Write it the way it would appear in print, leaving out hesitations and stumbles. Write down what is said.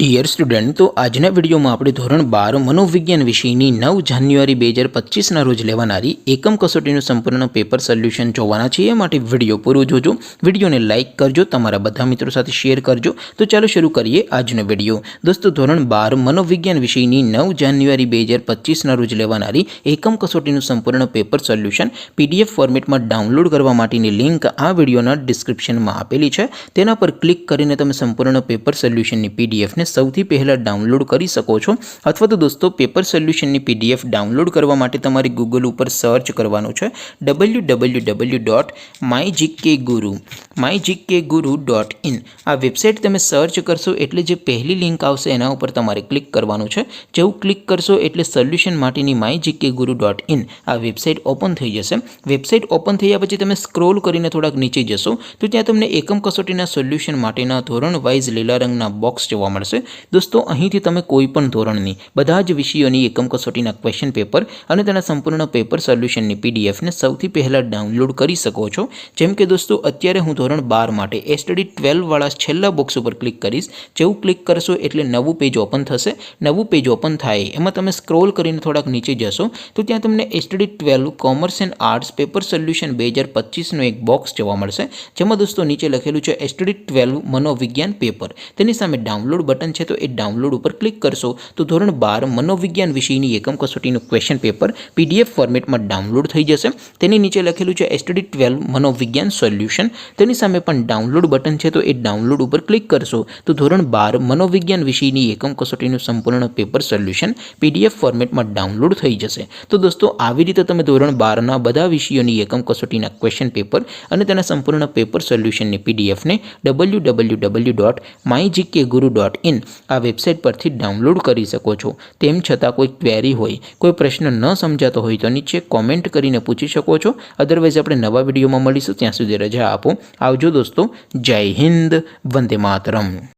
Dear student, तो आजना video में આપણે ધોરણ 12 મનોવિજ્ઞાન વિષયની 9 જાન્યુઆરી 2025 ના રોજ લેવાનારી એકમ કસોટીનું સંપૂર્ણ પેપર સોલ્યુશન જોવાના છે। એ માટે વિડિયો પૂરો જોજો, વિડિયોને લાઈક કરજો, તમારા બધા મિત્રો સાથે શેર કરજો। તો ચાલો શરૂ કરીએ આજનો વિડિયો। દોસ્તો, ધોરણ 12 મનોવિજ્ઞાન વિષયની 9 જાન્યુઆરી 2025 ના રોજ લેવાનારી એકમ કસોટીનું સંપૂર્ણ પેપર સોલ્યુશન પીડીએફ ફોર્મેટમાં ડાઉનલોડ કરવા માટેની લિંક આ વિડિયોના ડિસ્ક્રિપ્શનમાં આપેલી છે। તેના પર ક્લિક કરીને તમે સંપૂર્ણ પેપર સોલ્યુશનની પીડીએફ ને સૌથી પહેલા ડાઉનલોડ કરી શકો છો। અથવા તો દોસ્તો, પેપર સોલ્યુશનની પીડીએફ ડાઉનલોડ કરવા માટે તમારે ગૂગલ ઉપર સર્ચ કરવાનું છે www.mygkguru.in। આ વેબસાઇટ તમે સર્ચ કરશો એટલે જે પહેલી લિંક આવશે એના ઉપર તમારે ક્લિક કરવાનું છે। જેવું ક્લિક કરશો એટલે સોલ્યુશન માટેની mygkguru.in આ વેબસાઇટ ઓપન થઈ જશે। વેબસાઇટ ઓપન થયા પછી તમે સ્ક્રોલ કરીને થોડાક નીચે જશો તો ત્યાં તમને એકમ કસોટીના સોલ્યુશન માટેના ધોરણ વાઇઝ લીલા રંગના બોક્સ જોવા મળશે। दोस्तों, અહીંથી તમે કોઈ પણ ધોરણની બધા જ વિષયોની એકમ કસોટીના ક્વેશ્ચન પેપર અને તેના સંપૂર્ણ પેપર સોલ્યુશનની પીડીએફ ને સૌથી પહેલા ડાઉનલોડ કરી શકો છો। જેમ કે દોસ્તો, અત્યારે હું ધોરણ 12 માટે એસટીડી 12 વાળા છેલ્લા બોક્સ ઉપર ક્લિક કરીશ। જેવું ક્લિક કરશો એટલે નવું પેજ ઓપન થશે। નવું પેજ ઓપન થાય એમાં તમે સ્ક્રોલ કરીને થોડાક નીચે જશો તો ત્યાં તમને STD 12 commerce and arts paper solution 2025 નો એક બોક્સ જોવા મળશે। જેમાં દોસ્તો નીચે લખેલું છે એસટીડી 12 મનોવિજ્ઞાન પેપર। તેની સામે ડાઉનલોડ બટન છે તો એ ડાઉનલોડ ઉપર ક્લિક કરશો તો ધોરણ 12 મનોવિજ્ઞાન વિષયની એકમ કસોટીનું ક્વેશ્ચન પેપર પીડીએફ ફોર્મેટમાં ડાઉનલોડ થઈ જશે। તેની નીચે લખેલું છે એસટીડી 12 મનોવિજ્ઞાન સોલ્યુશન। તેની સામે પણ ડાઉનલોડ બટન છે તો એ ડાઉનલોડ ઉપર ક્લિક કરશો તો ધોરણ 12 મનોવિજ્ઞાન વિષયની એકમ કસોટીનું સંપૂર્ણ પેપર સોલ્યુશન પીડીએફ ફોર્મેટમાં ડાઉનલોડ થઈ જશે। તો દોસ્તો, આવી રીતે તમે ધોરણ 12ના બધા વિષયોની એકમ કસોટીના ક્વેશ્ચન પેપર અને તેના સંપૂર્ણ પેપર સોલ્યુશનની પીડીએફને www.mygkguru.in આ વેબસાઇટ પરથી ડાઉનલોડ કરી શકો છો। તેમ છતાં કોઈ ક્વેરી હોય, કોઈ પ્રશ્ન ન સમજાતો હોય તો નીચે કોમેન્ટ કરીને પૂછી શકો છો। અદરવાઇઝ આપણે નવા વિડીયોમાં મળીશું, ત્યાં સુધી રજા આપો। આવજો દોસ્તો, જય હિન્દ, વંદે માતરમ।